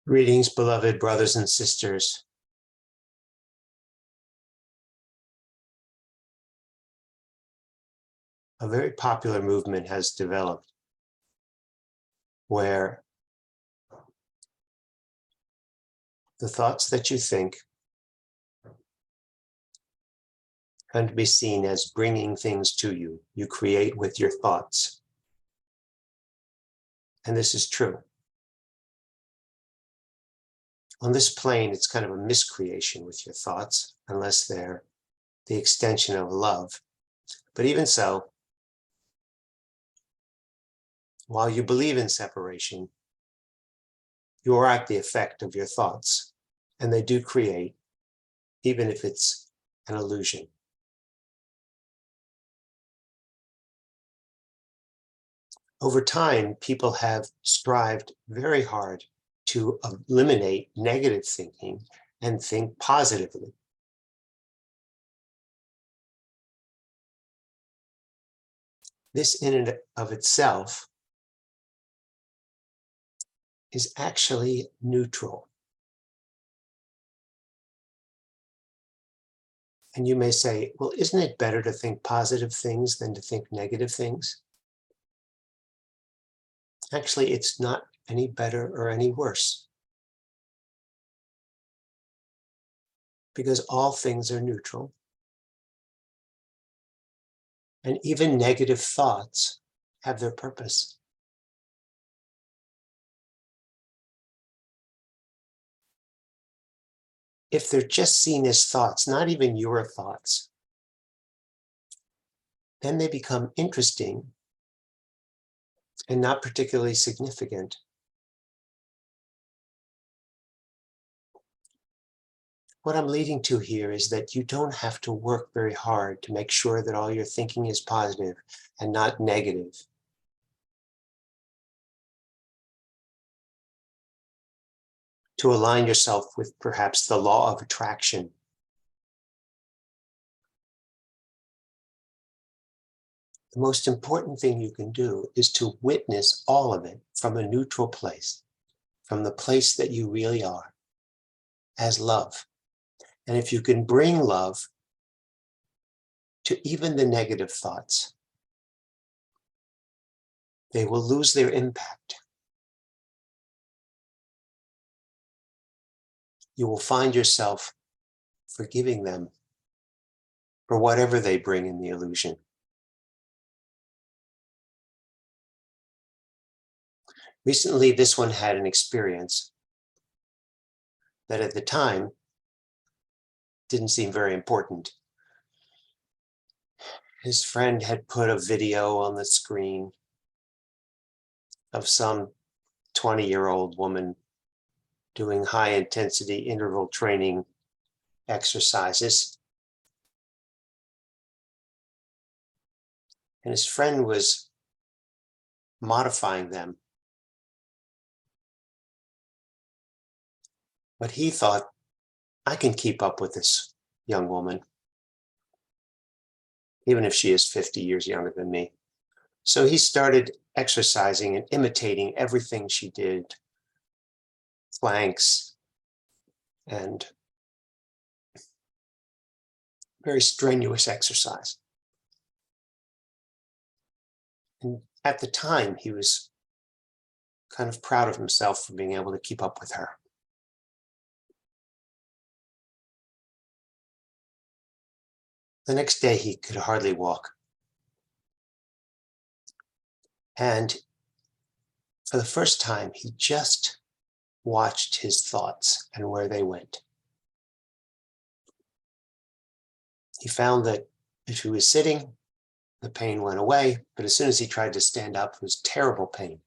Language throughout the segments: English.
Greetings, beloved brothers and sisters. A very popular movement has developed where the thoughts that you think can be seen as bringing things to you. You create with your thoughts. And this is true. On this plane, it's kind of a miscreation with your thoughts, unless they're the extension of love. But even so, while you believe in separation, you are at the effect of your thoughts, and they do create, even if it's an illusion. Over time, people have strived very hard to eliminate negative thinking and think positively. This in and of itself is actually neutral. And you may say, well, isn't it better to think positive things than to think negative things? Actually, it's not any better or any worse, because all things are neutral. And even negative thoughts have their purpose. If they're just seen as thoughts, not even your thoughts, then they become interesting and not particularly significant. What I'm leading to here is that you don't have to work very hard to make sure that all your thinking is positive and not negative. To align yourself with perhaps the law of attraction. The most important thing you can do is to witness all of it from a neutral place, from the place that you really are, as love. And if you can bring love to even the negative thoughts, they will lose their impact. You will find yourself forgiving them for whatever they bring in the illusion. Recently, this one had an experience that at the time didn't seem very important. His friend had put a video on the screen of some 20-year-old woman doing high-intensity interval training exercises. And his friend was modifying them. But he thought, I can keep up with this young woman, even if she is 50 years younger than me. So he started exercising and imitating everything she did, planks and very strenuous exercise. And at the time, he was kind of proud of himself for being able to keep up with her. The next day, he could hardly walk. And for the first time, he just watched his thoughts and where they went. He found that if he was sitting, the pain went away, but as soon as he tried to stand up, it was terrible pain.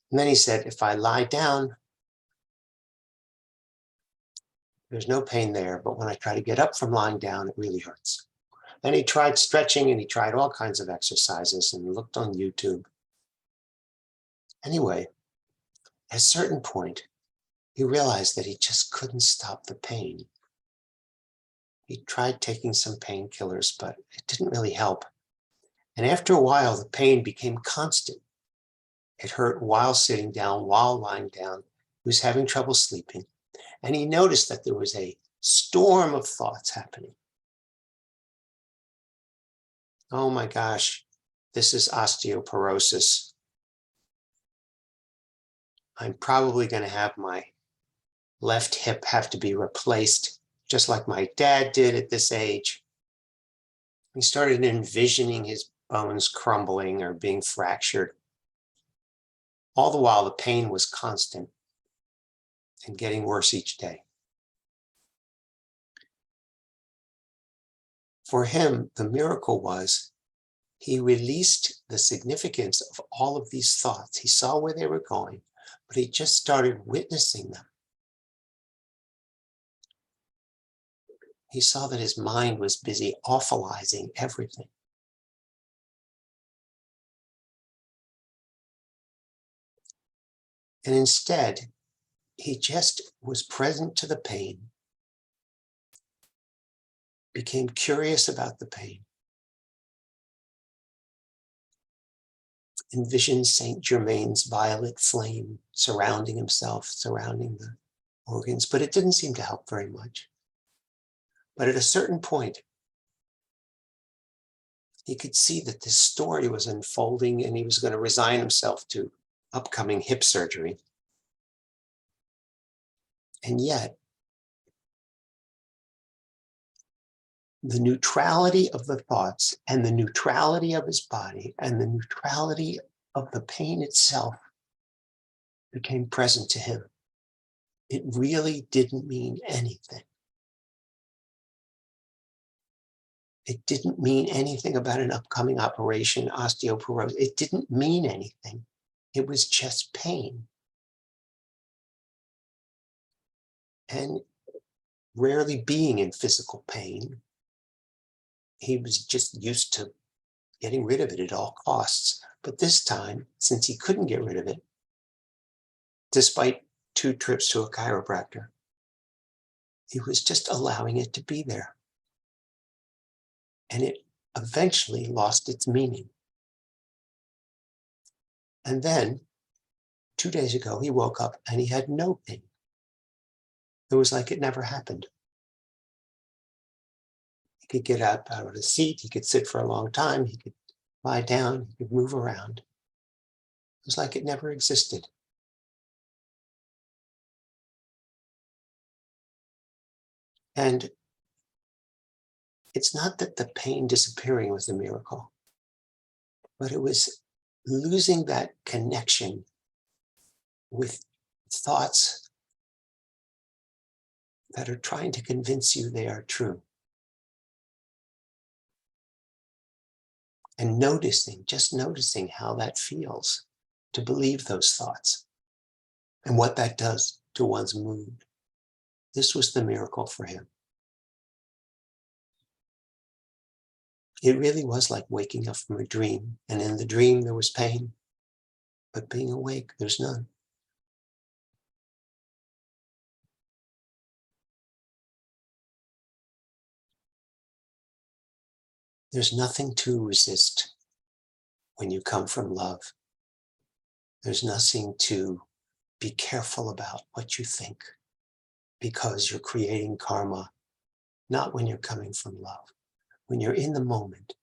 And then he said, if I lie down, there's no pain there, but when I try to get up from lying down, it really hurts. Then he tried stretching and he tried all kinds of exercises and looked on YouTube. Anyway, at a certain point, he realized that he just couldn't stop the pain. He tried taking some painkillers, but it didn't really help. And after a while, the pain became constant. It hurt while sitting down, while lying down. He was having trouble sleeping. And he noticed that there was a storm of thoughts happening. Oh my gosh, this is osteoporosis. I'm probably going to have my left hip have to be replaced, just like my dad did at this age. He started envisioning his bones crumbling or being fractured. All the while, the pain was constant and getting worse each day. For him, the miracle was he released the significance of all of these thoughts. He saw where they were going, but he just started witnessing them. He saw that his mind was busy awfulizing everything. And instead, he just was present to the pain, became curious about the pain, envisioned Saint Germain's violet flame surrounding himself, surrounding the organs, but it didn't seem to help very much. But at a certain point, he could see that this story was unfolding and he was going to resign himself to upcoming hip surgery. And yet, the neutrality of the thoughts and the neutrality of his body and the neutrality of the pain itself became present to him. It really didn't mean anything. It didn't mean anything about an upcoming operation, osteoporosis. It didn't mean anything. It was just pain. And rarely being in physical pain, he was just used to getting rid of it at all costs. But this time, since he couldn't get rid of it, despite 2 trips to a chiropractor, he was just allowing it to be there. And it eventually lost its meaning. And then 2 days ago, he woke up and he had no pain. It was like it never happened. He could get up out of the seat. He could sit for a long time. He could lie down. He could move around. It was like it never existed. And it's not that the pain disappearing was a miracle, but it was losing that connection with thoughts that are trying to convince you they are true. And just noticing how that feels to believe those thoughts and what that does to one's mood. This was the miracle for him. It really was like waking up from a dream, and in the dream there was pain, but being awake, there's none. There's nothing to resist when you come from love. There's nothing to be careful about what you think, because you're creating karma, not when you're coming from love. When you're in the moment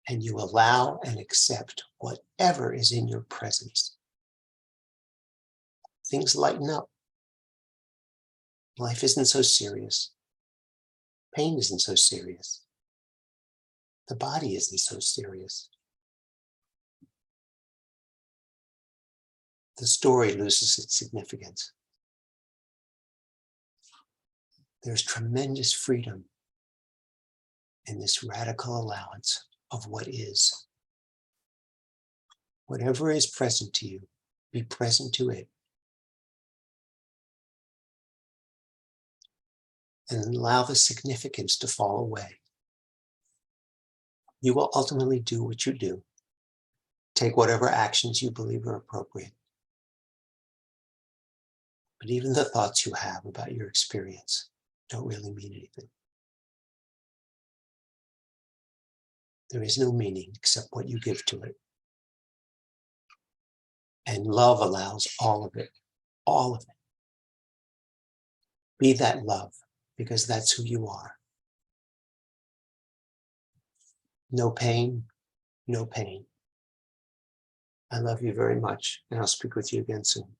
and you allow and accept whatever is in your presence, things lighten up. Life isn't so serious. Pain isn't so serious. The body isn't so serious. The story loses its significance. There's tremendous freedom in this radical allowance of what is. Whatever is present to you, be present to it. And allow the significance to fall away. You will ultimately do what you do. Take whatever actions you believe are appropriate. But even the thoughts you have about your experience don't really mean anything. There is no meaning except what you give to it. And love allows all of it, all of it. Be that love, because that's who you are. No pain, no pain. I love you very much, and I'll speak with you again soon.